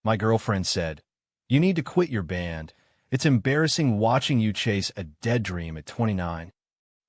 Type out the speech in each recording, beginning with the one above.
My girlfriend said, "You need to quit your band. It's embarrassing watching you chase a dead dream at 29.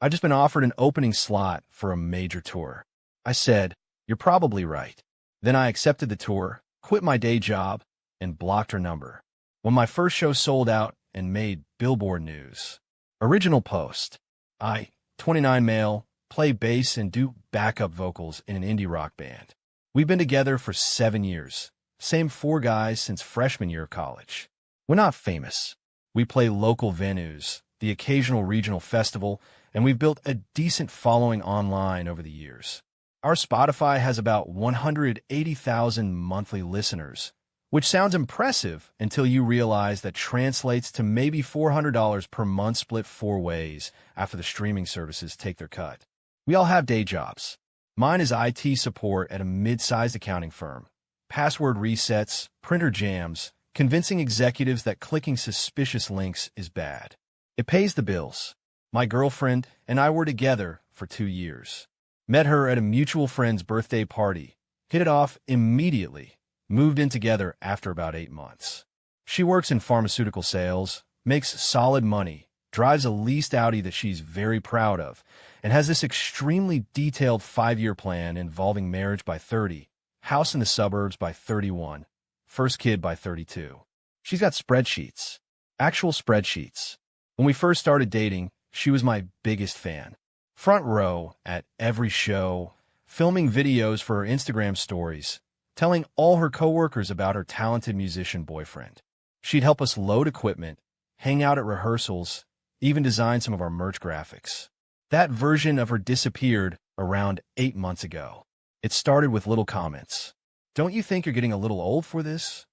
I've just been offered an opening slot for a major tour." I said, "You're probably right." Then I accepted the tour, quit my day job, and blocked her number. When my first show sold out and made Billboard news. Original post. I, 29 male, play bass and do backup vocals in an indie rock band. We've been together for 7 years. Same 4 guys since freshman year of college. We're not famous. We play local venues, the occasional regional festival, and we've built a decent following online over the years. Our Spotify has about 180,000 monthly listeners, which sounds impressive until you realize that translates to maybe $400 per month split 4 ways after the streaming services take their cut. We all have day jobs. Mine is IT support at a mid-sized accounting firm. Password resets, printer jams, convincing executives that clicking suspicious links is bad. It pays the bills. My girlfriend and I were together for 2 years. Met her at a mutual friend's birthday party. Hit it off immediately. Moved in together after about 8 months. She works in pharmaceutical sales, makes solid money, drives a leased Audi that she's very proud of, and has this extremely detailed 5-year plan involving marriage by 30, house in the suburbs by 31, first kid by 32. She's got spreadsheets. Actual spreadsheets. When we first started dating, she was my biggest fan. Front row at every show, filming videos for her Instagram stories, telling all her coworkers about her talented musician boyfriend. She'd help us load equipment, hang out at rehearsals, even design some of our merch graphics. That version of her disappeared around 8 months ago. It started with little comments. "Don't you think you're getting a little old for this?"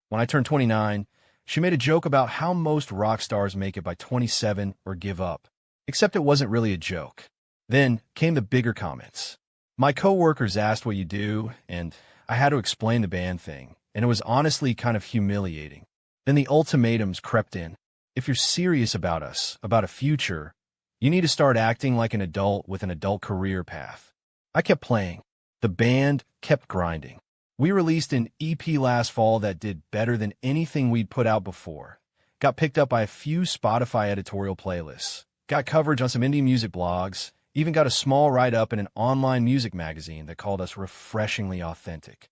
When I turned 29, she made a joke about how most rock stars make it by 27 or give up. Except it wasn't really a joke. Then came the bigger comments. My coworkers asked what you do, and I had to explain the band thing, and it was honestly kind of humiliating. Then the ultimatums crept in. If you're serious about us, about a future, you need to start acting like an adult with an adult career path. I kept playing. The band kept grinding. We released an EP last fall that did better than anything we'd put out before. Got picked up by a few Spotify editorial playlists. Got coverage on some indie music blogs. Even got a small write-up in an online music magazine that called us refreshingly authentic.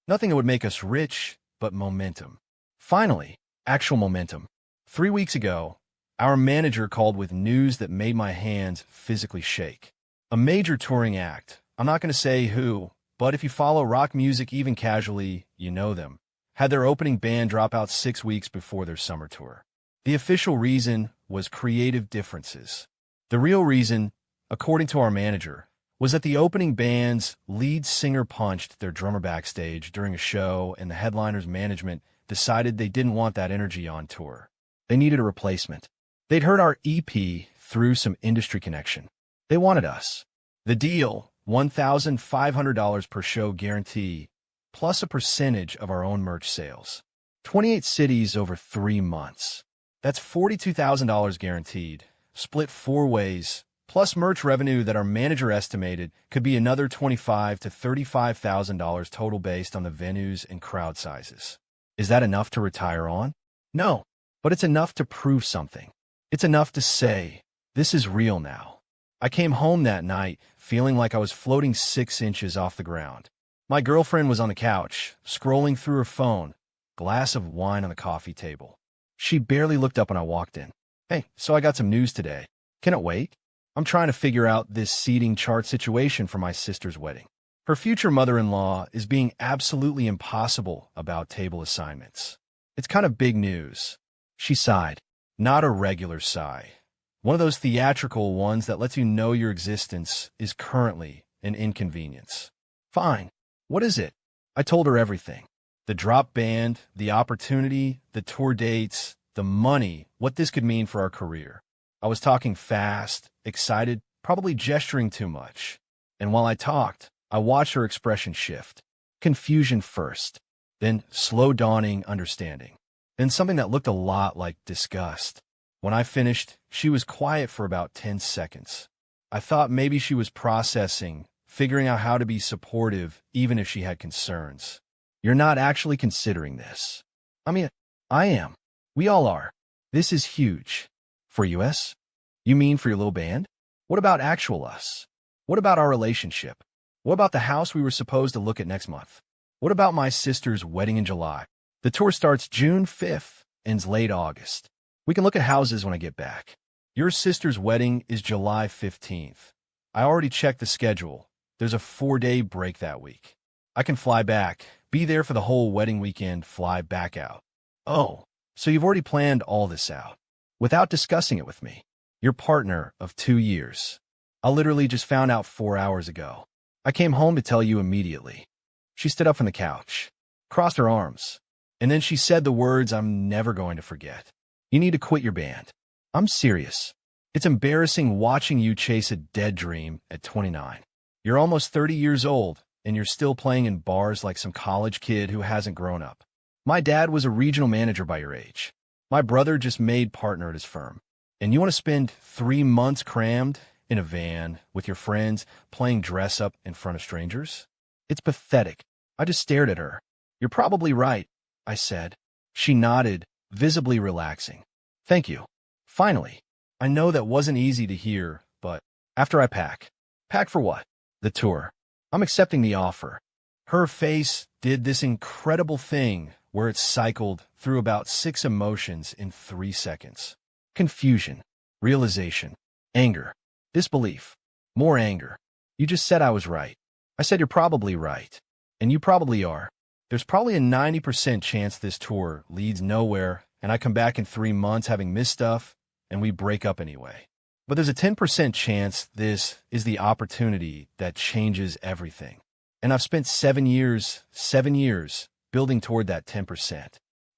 Nothing that would make us rich, but momentum. Finally, actual momentum. 3 weeks ago, our manager called with news that made my hands physically shake. A major touring act, I'm not going to say who, but if you follow rock music even casually, you know them, had their opening band drop out 6 weeks before their summer tour. The official reason was creative differences. The real reason, according to our manager, was that the opening band's lead singer punched their drummer backstage during a show, and the headliner's management decided they didn't want that energy on tour. They needed a replacement. They'd heard our EP through some industry connection. They wanted us. The deal, $1,500 per show guarantee, plus a percentage of our own merch sales. 28 cities over 3 months. That's $42,000 guaranteed, split 4 ways, plus merch revenue that our manager estimated could be another $25,000 to $35,000 total based on the venues and crowd sizes. Is that enough to retire on? No, but it's enough to prove something. It's enough to say, this is real now. I came home that night feeling like I was floating 6 inches off the ground. My girlfriend was on the couch, scrolling through her phone, glass of wine on the coffee table. She barely looked up when I walked in. "Hey, so I got some news today. Can it wait? I'm trying to figure out this seating chart situation for my sister's wedding. Her future mother-in-law is being absolutely impossible about table assignments. It's kind of big news." She sighed. Not a regular sigh. One of those theatrical ones that lets you know your existence is currently an inconvenience. "Fine. What is it?" I told her everything. The drop band, the opportunity, the tour dates, the money, what this could mean for our career. I was talking fast, excited, probably gesturing too much. And while I talked, I watched her expression shift. Confusion first, then slow dawning understanding, then something that looked a lot like disgust. When I finished, she was quiet for about 10 seconds. I thought maybe she was processing, figuring out how to be supportive even if she had concerns. You're not actually considering this. I mean, I am. We all are. This is huge. For US? You mean for your little band? What about actual us? What about our relationship? What about the house we were supposed to look at next month? What about my sister's wedding in July? The tour starts June 5th, ends late August. We can look at houses when I get back. Your sister's wedding is July 15th. I already checked the schedule. There's a 4-day break that week. I can fly back, be there for the whole wedding weekend, fly back out. Oh, so you've already planned all this out, without discussing it with me, your partner of 2 years. I literally just found out 4 hours ago. I came home to tell you immediately. She stood up from the couch, crossed her arms, and then she said the words I'm never going to forget. You need to quit your band. I'm serious. It's embarrassing watching you chase a dead dream at 29. You're almost 30 years old, and you're still playing in bars like some college kid who hasn't grown up. My dad was a regional manager by your age. My brother just made partner at his firm. And you want to spend 3 months crammed in a van with your friends playing dress up in front of strangers? It's pathetic. I just stared at her. You're probably right, I said. She nodded, visibly relaxing. Thank you. Finally. I know that wasn't easy to hear, but after I pack. Pack for what? The tour. I'm accepting the offer. Her face did this incredible thing where it cycled through about 6 emotions in 3 seconds. Confusion, realization, anger, disbelief, more anger. You just said I was right. I said you're probably right. And you probably are. There's probably a 90% chance this tour leads nowhere and I come back in 3 months having missed stuff and we break up anyway. But there's a 10% chance this is the opportunity that changes everything. And I've spent 7 years, building toward that 10%.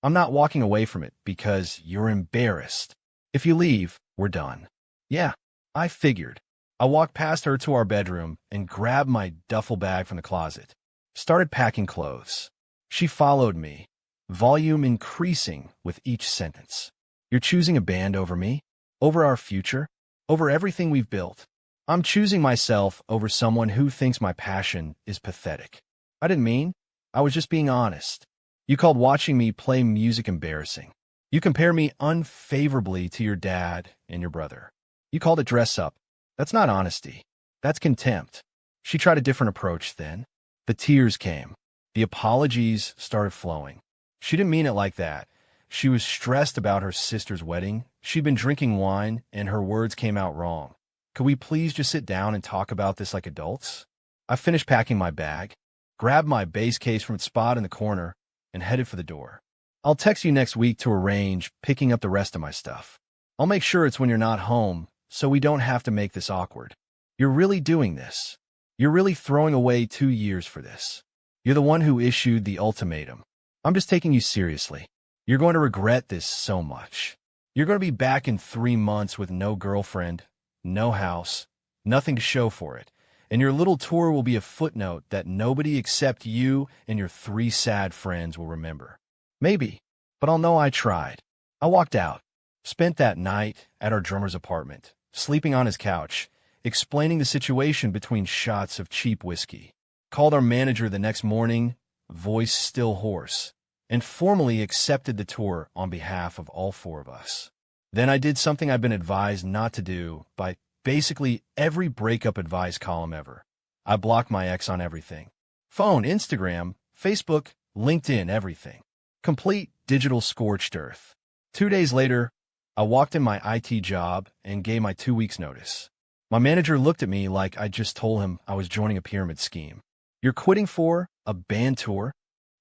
I'm not walking away from it because you're embarrassed. If you leave, we're done. Yeah, I figured. I walked past her to our bedroom and grabbed my duffel bag from the closet. Started packing clothes. She followed me, volume increasing with each sentence. You're choosing a band over me? Over our future? Over everything we've built? I'm choosing myself over someone who thinks my passion is pathetic. I didn't mean. I was just being honest. You called watching me play music embarrassing. You compare me unfavorably to your dad and your brother. You called it dress up. That's not honesty. That's contempt. She tried a different approach then. The tears came. The apologies started flowing. She didn't mean it like that. She was stressed about her sister's wedding. She'd been drinking wine, and her words came out wrong. Could we please just sit down and talk about this like adults? I finished packing my bag, grabbed my bass case from its spot in the corner, and headed for the door. I'll text you next week to arrange picking up the rest of my stuff. I'll make sure it's when you're not home, so we don't have to make this awkward. You're really doing this. You're really throwing away 2 years for this. You're the one who issued the ultimatum. I'm just taking you seriously. You're going to regret this so much. You're going to be back in 3 months with no girlfriend, no house, nothing to show for it, and your little tour will be a footnote that nobody except you and your 3 sad friends will remember. Maybe, but I'll know I tried. I walked out, spent that night at our drummer's apartment, sleeping on his couch, explaining the situation between shots of cheap whiskey. Called our manager the next morning, voice still hoarse, and formally accepted the tour on behalf of all 4 of us. Then I did something I've been advised not to do by basically every breakup advice column ever. I blocked my ex on everything. Phone, Instagram, Facebook, LinkedIn, everything. Complete digital scorched earth. 2 days later, I walked in my IT job and gave my 2 weeks notice. My manager looked at me like I just told him I was joining a pyramid scheme. You're quitting for a band tour?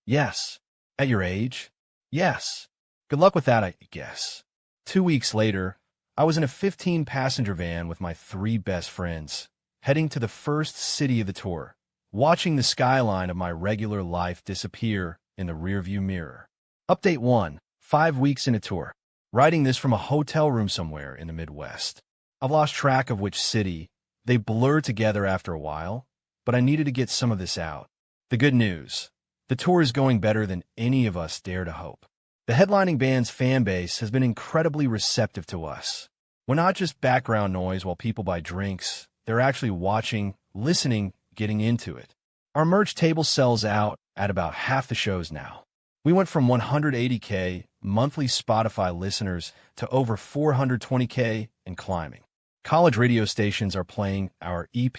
Yes. At your age? Yes. Good luck with that, I guess. 2 weeks later, I was in a 15-passenger van with my 3 best friends, heading to the first city of the tour, watching the skyline of my regular life disappear in the rearview mirror. Update 1. 5 weeks in a tour. Writing this from a hotel room somewhere in the Midwest. I've lost track of which city. They blur together after a while, but I needed to get some of this out. The good news. The tour is going better than any of us dare to hope. The headlining band's fan base has been incredibly receptive to us. We're not just background noise while people buy drinks. They're actually watching, listening, getting into it. Our merch table sells out, at about half the shows now. We went from 180K monthly Spotify listeners to over 420K and climbing. College radio stations are playing our EP.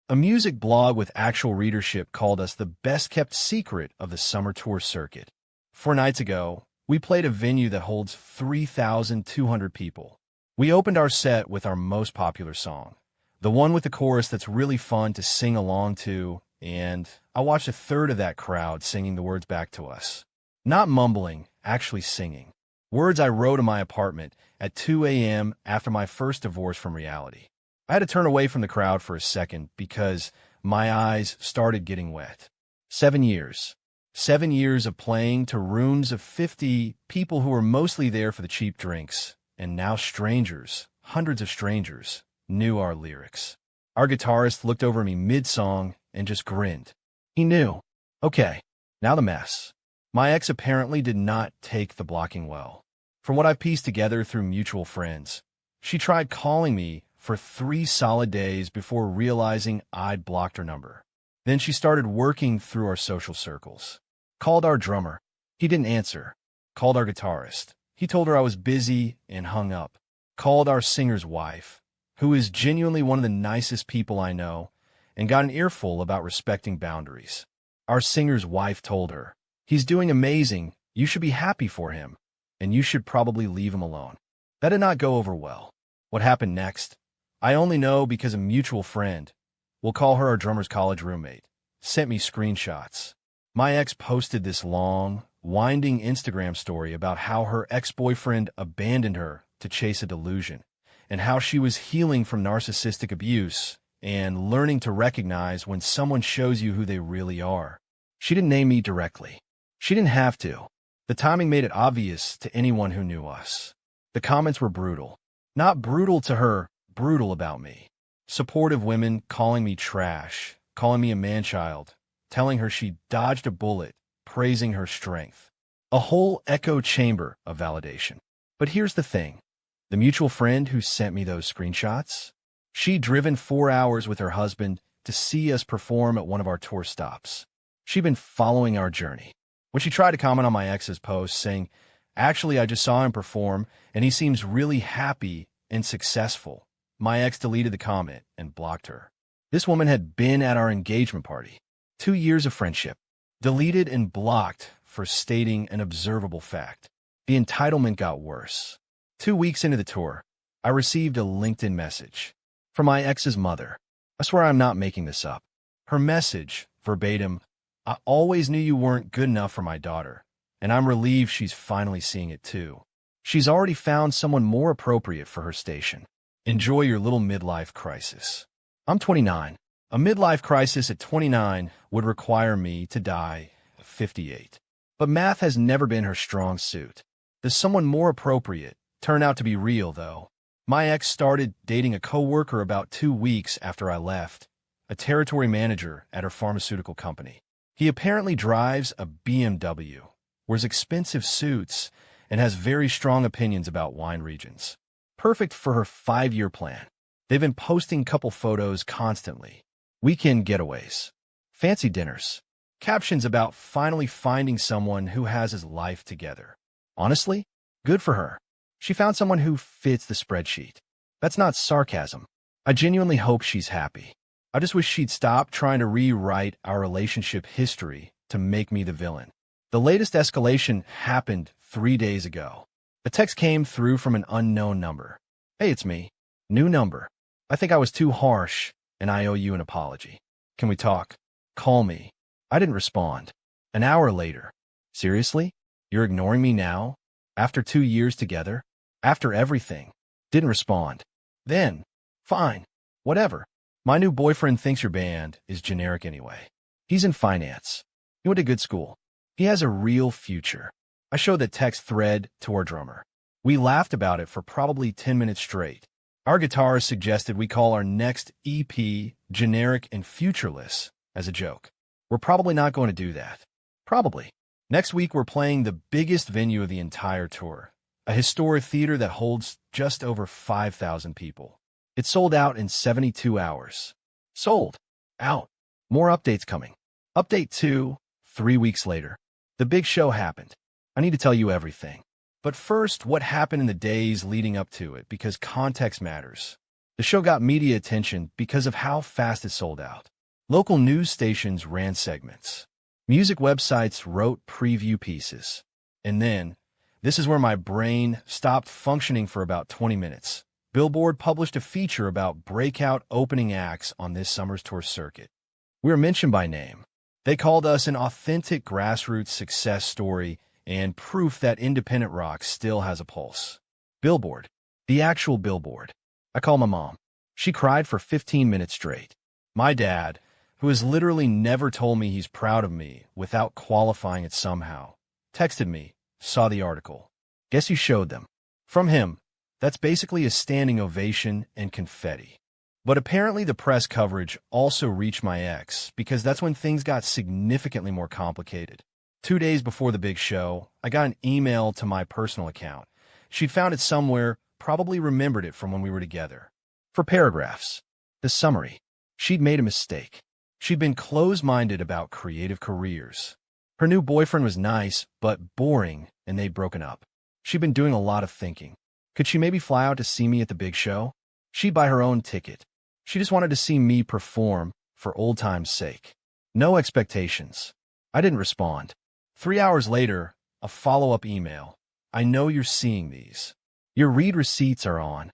A music blog with actual readership called us the best-kept secret of the summer tour circuit. 4 nights ago, we played a venue that holds 3,200 people. We opened our set with our most popular song, the one with the chorus that's really fun to sing along to, and I watched a third of that crowd singing the words back to us. Not mumbling, actually singing. Words I wrote in my apartment at 2 a.m. after my first divorce from reality. I had to turn away from the crowd for a second because my eyes started getting wet. 7 years. 7 years of playing to rooms of 50 people who were mostly there for the cheap drinks, and now strangers, hundreds of strangers, knew our lyrics. Our guitarist looked over me mid-song and just grinned. He knew. Okay, now the mess. My ex apparently did not take the blocking well. From what I've pieced together through mutual friends, she tried calling me for 3 solid days before realizing I'd blocked her number. Then she started working through our social circles. Called our drummer. He didn't answer. Called our guitarist. He told her I was busy and hung up. Called our singer's wife, who is genuinely one of the nicest people I know, and got an earful about respecting boundaries. Our singer's wife told her, "He's doing amazing, you should be happy for him, and you should probably leave him alone." That did not go over well. What happened next? I only know because a mutual friend, we'll call her our drummer's college roommate, sent me screenshots. My ex posted this long, winding Instagram story about how her ex-boyfriend abandoned her to chase a delusion, and how she was healing from narcissistic abuse and learning to recognize when someone shows you who they really are. She didn't name me directly. She didn't have to. The timing made it obvious to anyone who knew us. The comments were brutal. Not brutal to her, brutal about me. Supportive women calling me trash, calling me a man-child, telling her she dodged a bullet, praising her strength. A whole echo chamber of validation. But here's the thing. The mutual friend who sent me those screenshots, she'd driven 4 hours with her husband to see us perform at one of our tour stops. She'd been following our journey. When she tried to comment on my ex's post saying, "Actually, I just saw him perform, and he seems really happy and successful," my ex deleted the comment and blocked her. This woman had been at our engagement party. 2 years of friendship. Deleted and blocked for stating an observable fact. The entitlement got worse. 2 weeks into the tour, I received a LinkedIn message from my ex's mother. I swear I'm not making this up. Her message, verbatim, "I always knew you weren't good enough for my daughter, and I'm relieved she's finally seeing it too. She's already found someone more appropriate for her station. Enjoy your little midlife crisis." I'm 29. A midlife crisis at 29 would require me to die at 58. But math has never been her strong suit. Does someone more appropriate turn out to be real, though? My ex started dating a coworker about 2 weeks after I left, a territory manager at her pharmaceutical company. He apparently drives a BMW, wears expensive suits, and has very strong opinions about wine regions. Perfect for her 5-year plan. They've been posting couple photos constantly. Weekend getaways. Fancy dinners. Captions about finally finding someone who has his life together. Honestly, good for her. She found someone who fits the spreadsheet. That's not sarcasm. I genuinely hope she's happy. I just wish she'd stop trying to rewrite our relationship history to make me the villain. The latest escalation happened 3 days ago. A text came through from an unknown number. "Hey, it's me. New number. I think I was too harsh, and I owe you an apology. Can we talk? Call me." I didn't respond. An hour later. "Seriously? You're ignoring me now? After 2 years together? After everything?" Didn't respond. Then, fine. Whatever. My new boyfriend thinks your band is generic anyway. He's in finance. He went to good school. He has a real future. I showed that text thread to our drummer. We laughed about it for probably 10 minutes straight. Our guitarist suggested we call our next EP generic and futureless as a joke. We're probably not going to do that. Probably. Next week, we're playing the biggest venue of the entire tour, a historic theater that holds just over 5,000 people. It sold out in 72 hours. Sold. Out. More updates coming. Update 2, 3 weeks later, the big show happened. I need to tell you everything. But first, what happened in the days leading up to it, because context matters. The show got media attention because of how fast it sold out. Local news stations ran segments. Music websites wrote preview pieces. And then, this is where my brain stopped functioning for about 20 minutes. Billboard published a feature about breakout opening acts on this summer's tour circuit. We were mentioned by name. They called us an authentic grassroots success story and proof that independent rock still has a pulse. Billboard. The actual Billboard. I called my mom. She cried for 15 minutes straight. My dad, who has literally never told me he's proud of me without qualifying it somehow, texted me, saw the article. Guess you showed them. From him, that's basically a standing ovation and confetti. But apparently the press coverage also reached my ex because that's when things got significantly more complicated. 2 days before the big show, I got an email to my personal account. She'd found it somewhere, probably remembered it from when we were together. For paragraphs. The summary. She'd made a mistake. She'd been closed-minded about creative careers. Her new boyfriend was nice, but boring, and they'd broken up. She'd been doing a lot of thinking. Could she maybe fly out to see me at the big show? She'd buy her own ticket. She just wanted to see me perform for old time's sake. No expectations. I didn't respond. 3 hours later, a follow-up email. I know you're seeing these. Your read receipts are on.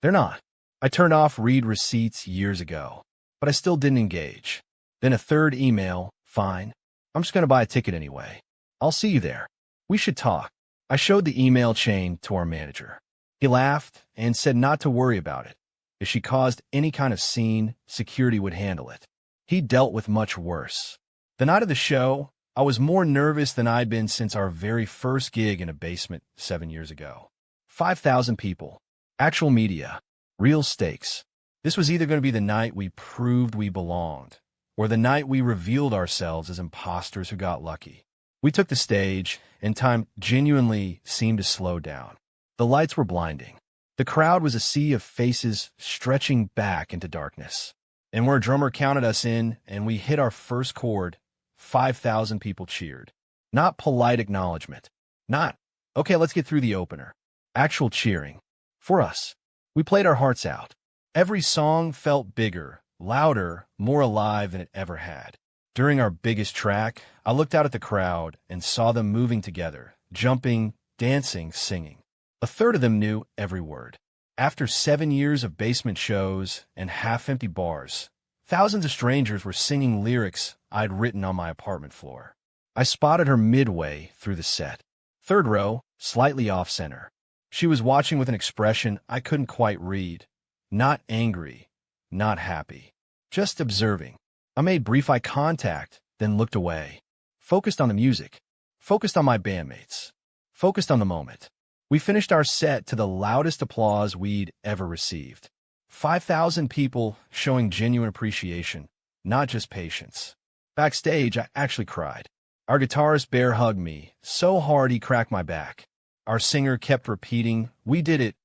They're not. I turned off read receipts years ago, but I still didn't engage. Then a third email. Fine. I'm just going to buy a ticket anyway. I'll see you there. We should talk. I showed the email chain to our manager. He laughed and said not to worry about it. If she caused any kind of scene, security would handle it. He dealt with much worse. The night of the show, I was more nervous than I'd been since our very first gig in a basement 7 years ago. 5,000 people. Actual media. Real stakes. This was either going to be the night we proved we belonged, or the night we revealed ourselves as imposters who got lucky. We took the stage, and time genuinely seemed to slow down. The lights were blinding. The crowd was a sea of faces stretching back into darkness. And where a drummer counted us in and we hit our first chord, 5,000 people cheered. Not polite acknowledgement. Not, okay, let's get through the opener. Actual cheering. For us. We played our hearts out. Every song felt bigger, louder, more alive than it ever had. During our biggest track, I looked out at the crowd and saw them moving together, jumping, dancing, singing. A third of them knew every word. After 7 years of basement shows and half-empty bars, thousands of strangers were singing lyrics I'd written on my apartment floor. I spotted her midway through the set. Third row, slightly off-center. She was watching with an expression I couldn't quite read. Not angry, not happy. Just observing. I made brief eye contact, then looked away. Focused on the music. Focused on my bandmates. Focused on the moment. We finished our set to the loudest applause we'd ever received. 5,000 people showing genuine appreciation, not just patience. Backstage, I actually cried. Our guitarist bear hugged me so hard he cracked my back. Our singer kept repeating, "We did it,"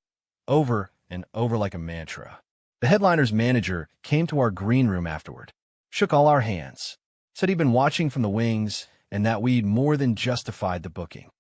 over and over like a mantra. The headliner's manager came to our green room afterward, shook all our hands, said he'd been watching from the wings and that we'd more than justified the booking.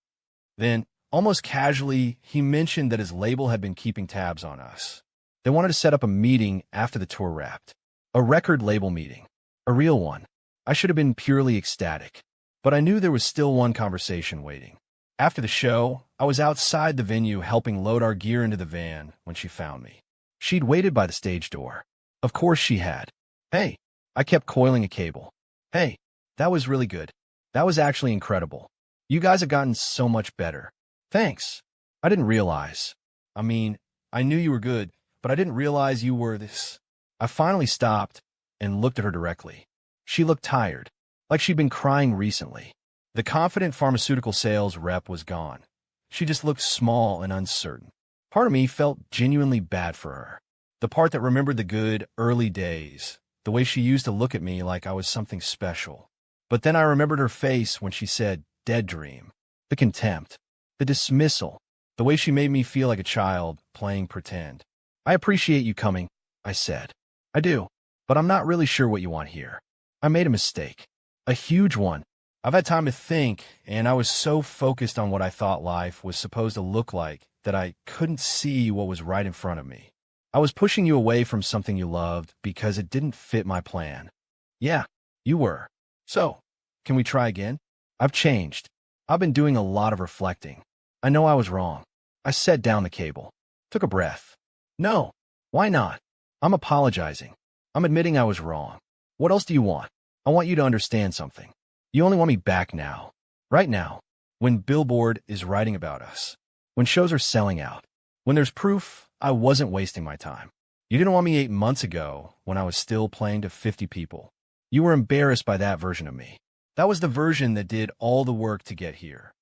Then, almost casually, he mentioned that his label had been keeping tabs on us. They wanted to set up a meeting after the tour wrapped. A record label meeting. A real one. I should have been purely ecstatic. But I knew there was still one conversation waiting. After the show, I was outside the venue helping load our gear into the van when she found me. She'd waited by the stage door. Of course she had. "Hey." I kept coiling a cable. "Hey, that was really good. That was actually incredible. You guys have gotten so much better. Thanks. I didn't realize. I mean, I knew you were good, but I didn't realize you were this." I finally stopped and looked at her directly. She looked tired, like she'd been crying recently. The confident pharmaceutical sales rep was gone. She just looked small and uncertain. Part of me felt genuinely bad for her. The part that remembered the good, early days, the way she used to look at me like I was something special. But then I remembered her face when she said, "dead dream." The contempt. The dismissal. The way she made me feel like a child playing pretend. "I appreciate you coming," I said. "I do, but I'm not really sure what you want here. I made a mistake. A huge one. I've had time to think, and I was so focused on what I thought life was supposed to look like that I couldn't see what was right in front of me. I was pushing you away from something you loved because it didn't fit my plan. Yeah, you were. So, can we try again? I've changed. I've been doing a lot of reflecting. I know I was wrong. I set down the cable. Took a breath. No. Why not? I'm apologizing. I'm admitting I was wrong. What else do you want? I want you to understand something. You only want me back now. Right now. When Billboard is writing about us. When shows are selling out. When there's proof I wasn't wasting my time. You didn't want me 8 months ago when I was still playing to 50 people. You were embarrassed by that version of me. That was the version that did all the work to get here.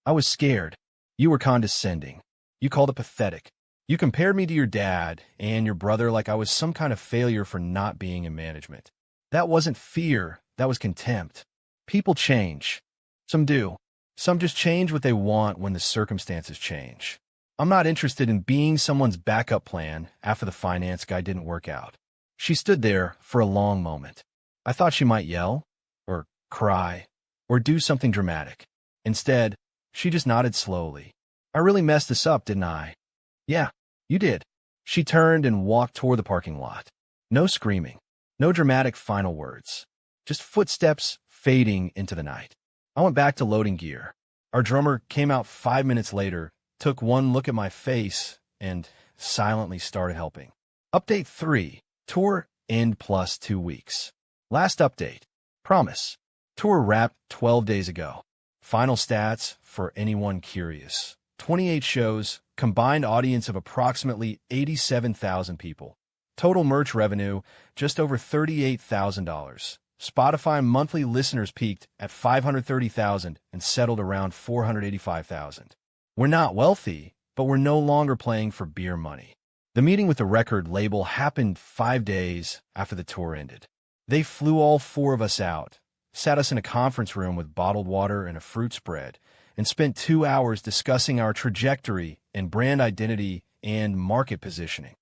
I was scared. You were condescending. You called it pathetic. You compared me to your dad and your brother like I was some kind of failure for not being in management. That wasn't fear. That was contempt. People change. Some do. Some just change what they want when the circumstances change. I'm not interested in being someone's backup plan after the finance guy didn't work out. She stood there for a long moment. I thought she might yell, or cry, or do something dramatic. Instead, she just nodded slowly. I really messed this up, didn't I? Yeah, you did. She turned and walked toward the parking lot. No screaming. No dramatic final words. Just footsteps fading into the night. I went back to loading gear. Our drummer came out 5 minutes later, took one look at my face, and silently started helping. Update 3. Tour end plus 2 weeks. Last update. Promise. Tour wrapped 12 days ago. Final stats for anyone curious. 28 shows, combined audience of approximately 87,000 people. Total merch revenue, just over $38,000. Spotify monthly listeners peaked at 530,000 and settled around 485,000. We're not wealthy, but we're no longer playing for beer money. The meeting with the record label happened 5 days after the tour ended. They flew all 4 of us out, sat us in a conference room with bottled water and a fruit spread, and spent 2 hours discussing our trajectory and brand identity and market positioning.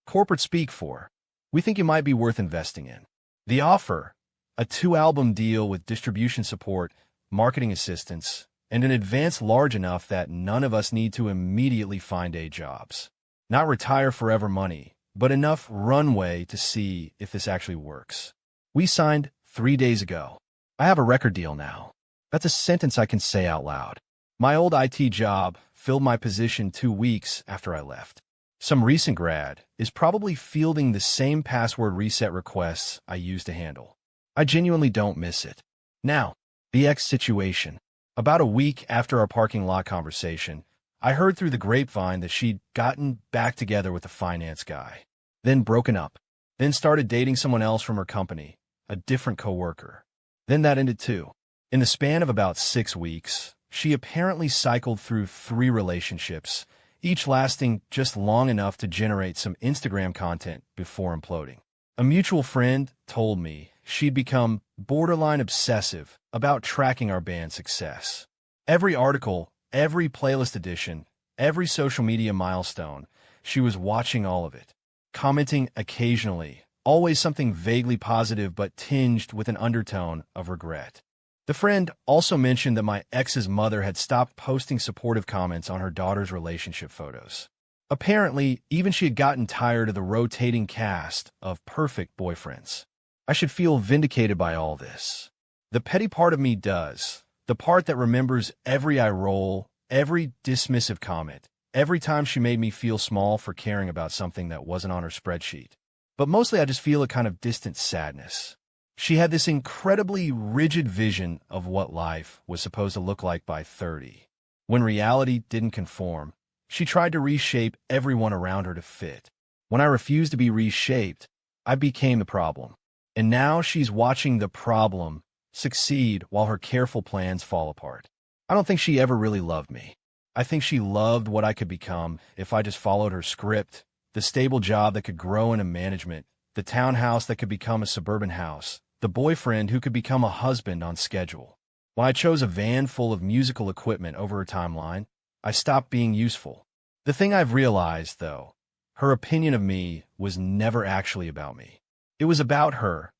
Corporate speak for, we think you might be worth investing in. The offer, a 2-album deal with distribution support, marketing assistance, and an advance large enough that none of us need to immediately find day jobs. Not retire forever money, but enough runway to see if this actually works. We signed 3 days ago. I have a record deal now. That's a sentence I can say out loud. My old IT job filled my position 2 weeks after I left. Some recent grad is probably fielding the same password reset requests I used to handle. I genuinely don't miss it. Now, the X situation. About a week after our parking lot conversation, I heard through the grapevine that she'd gotten back together with the finance guy, then broken up, then started dating someone else from her company, a different coworker. Then that ended too. In the span of about 6 weeks, she apparently cycled through 3 relationships, each lasting just long enough to generate some Instagram content before imploding. A mutual friend told me she'd become borderline obsessive about tracking our band's success. Every article, every playlist edition, every social media milestone, she was watching all of it, commenting occasionally, always something vaguely positive but tinged with an undertone of regret. The friend also mentioned that my ex's mother had stopped posting supportive comments on her daughter's relationship photos. Apparently, even she had gotten tired of the rotating cast of perfect boyfriends. I should feel vindicated by all this. The petty part of me does. The part that remembers every eye roll, every dismissive comment, every time she made me feel small for caring about something that wasn't on her spreadsheet. But mostly I just feel a kind of distant sadness. She had this incredibly rigid vision of what life was supposed to look like by 30. When reality didn't conform, she tried to reshape everyone around her to fit. When I refused to be reshaped, I became the problem. And now she's watching the problem succeed while her careful plans fall apart. I don't think she ever really loved me. I think she loved what I could become if I just followed her script, the stable job that could grow into management, the townhouse that could become a suburban house, the boyfriend who could become a husband on schedule. When I chose a van full of musical equipment over her timeline, I stopped being useful. The thing I've realized, though, her opinion of me was never actually about me. It was about her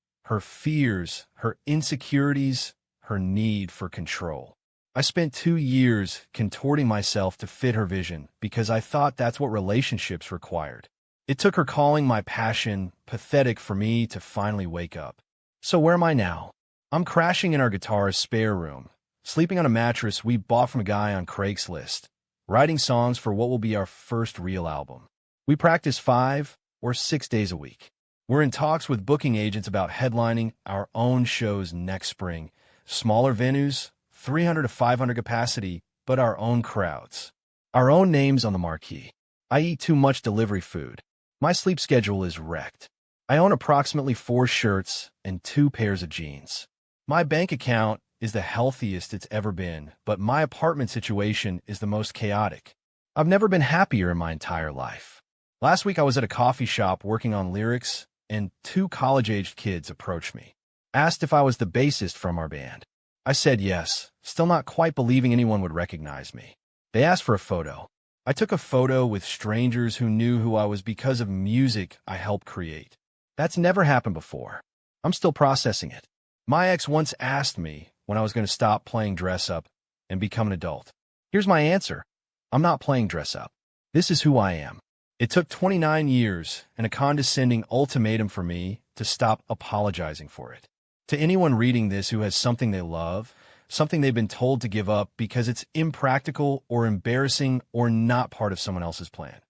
fears, her insecurities, her need for control. I spent 2 years contorting myself to fit her vision because I thought that's what relationships required. It took her calling my passion pathetic for me to finally wake up. So where am I now? I'm crashing in our guitarist's spare room, sleeping on a mattress we bought from a guy on Craigslist, writing songs for what will be our first real album. We practice 5 or 6 days a week. We're in talks with booking agents about headlining our own shows next spring. Smaller venues, 300 to 500 capacity, but our own crowds. Our own names on the marquee. I eat too much delivery food. My sleep schedule is wrecked. I own approximately 4 shirts and 2 pairs of jeans. My bank account is the healthiest it's ever been, but my apartment situation is the most chaotic. I've never been happier in my entire life. Last week I was at a coffee shop working on lyrics, and 2 college-aged kids approached me, asked if I was the bassist from our band. I said yes, still not quite believing anyone would recognize me. They asked for a photo. I took a photo with strangers who knew who I was because of music I helped create. That's never happened before. I'm still processing it. My ex once asked me when I was going to stop playing dress-up and become an adult. Here's my answer. I'm not playing dress-up. This is who I am. It took 29 years and a condescending ultimatum for me to stop apologizing for it. To anyone reading this who has something they love, something they've been told to give up because it's impractical or embarrassing or not part of someone else's plan,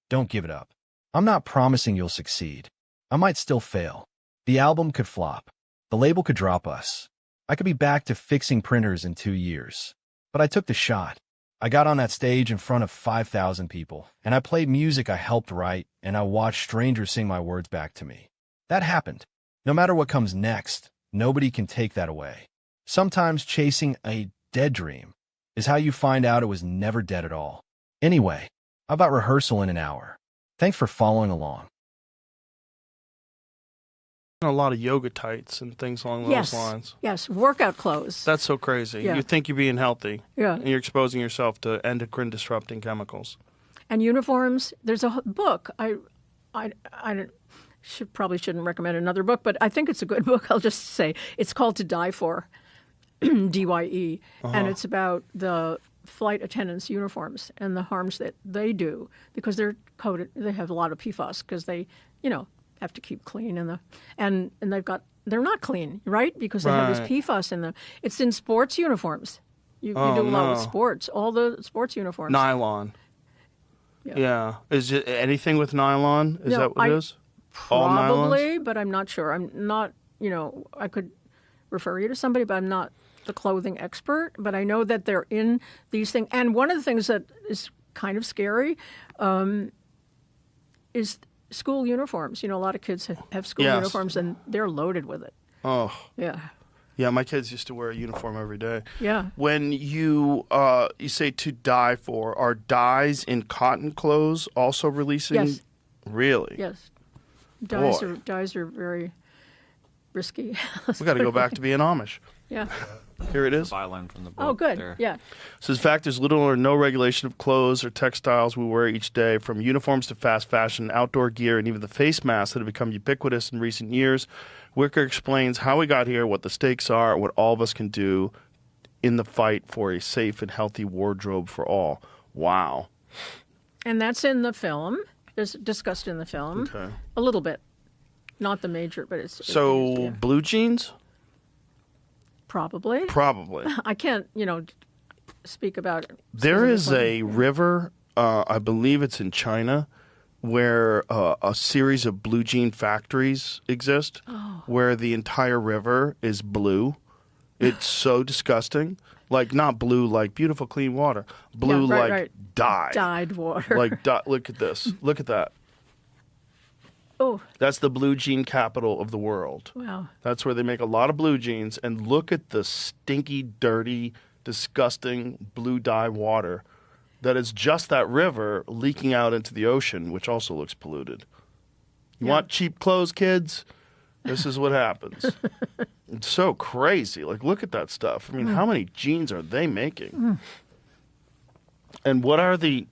don't give it up. I'm not promising you'll succeed. I might still fail. The album could flop. The label could drop us. I could be back to fixing printers in 2 years. But I took the shot. I got on that stage in front of 5,000 people, and I played music I helped write, and I watched strangers sing my words back to me. That happened. No matter what comes next, nobody can take that away. Sometimes chasing a dead dream is how you find out it was never dead at all. Anyway, I've got rehearsal in an hour. Thanks for following along. A lot of yoga tights and things along those lines. Yes, workout clothes. That's so crazy. Yeah. You think you're being healthy, Yeah. and you're exposing yourself to endocrine-disrupting chemicals. And uniforms. There's a book. I probably shouldn't recommend another book, but I think it's a good book. I'll just say it's called To Die For, DYE, and it's about the flight attendants' uniforms and the harms that they do because they're coated. They have a lot of PFAS because they, have to keep clean and they're not clean, right? Because they have this PFAS in them. It's in sports uniforms. You do a lot with sports. All the sports uniforms. Nylon. Yeah. Is it anything with nylon? Is that what it is? Probably, but I'm not sure. I'm not, I could refer you to somebody, but I'm not the clothing expert. But I know that they're in these things. And one of the things that is kind of scary is school uniforms. A lot of kids have school uniforms, and they're loaded with it. Oh. Yeah. Yeah, my kids used to wear a uniform every day. Yeah. When you say to die for, are dyes in cotton clothes also releasing? Yes. Really? Yes. Dyes are very risky. We got to go back to being Amish. Yeah. Here it is. The byline from the book. Oh, good. There. Yeah. So, in fact, there's little or no regulation of clothes or textiles we wear each day, from uniforms to fast fashion, outdoor gear, and even the face masks that have become ubiquitous in recent years. Wicker explains how we got here, what the stakes are, what all of us can do in the fight for a safe and healthy wardrobe for all. Wow. And that's in the film. It's discussed in the film. Okay. A little bit. Not the major, but it's... So, blue jeans? Probably. I can't, speak about it. There is a river, I believe it's in China, where a series of blue jean factories exist, where the entire river is blue. It's so disgusting. Like, not blue like beautiful, clean water. Blue dye. Dyed water. Look at this. Look at that. Oh. That's the blue jean capital of the world. Wow. That's where they make a lot of blue jeans. And look at the stinky, dirty, disgusting blue dye water that is just that river leaking out into the ocean, which also looks polluted. You want cheap clothes, kids? This is what happens. It's so crazy. Like, look at that stuff. I mean, how many jeans are they making? And what are the,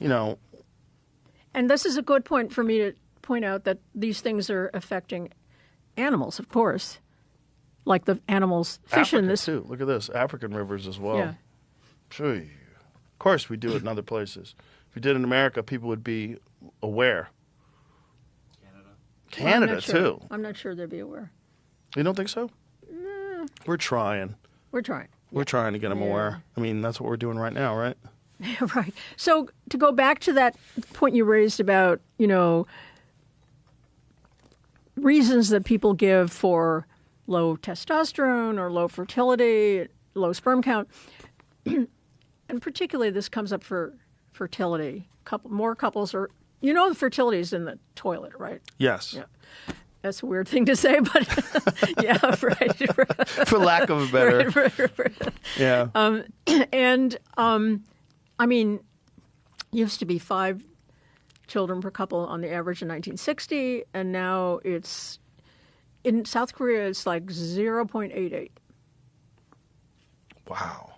And this is a good point for me to point out that these things are affecting animals, of course. like the animals fish in Africa, this. too. Look at this. African rivers as well. Yeah. Sure. Of course, we do it in other places. If we did it in America, people would be aware. Well, I'm Canada, not sure. too. I'm not sure they'd be aware. You don't think so? We're trying. We're trying. We're trying to get them aware. I mean, that's what we're doing right now, right? Right. So to go back to that point you raised about, reasons that people give for low testosterone or low fertility, low sperm count, and particularly this comes up for fertility. More couples are, the fertility is in the toilet, right? Yes. Yeah. That's a weird thing to say, but yeah, right. For lack of a better. Right. Yeah. I mean, used to be 5 children per couple on the average in 1960, and now it's, in South Korea, it's like 0.88. Wow.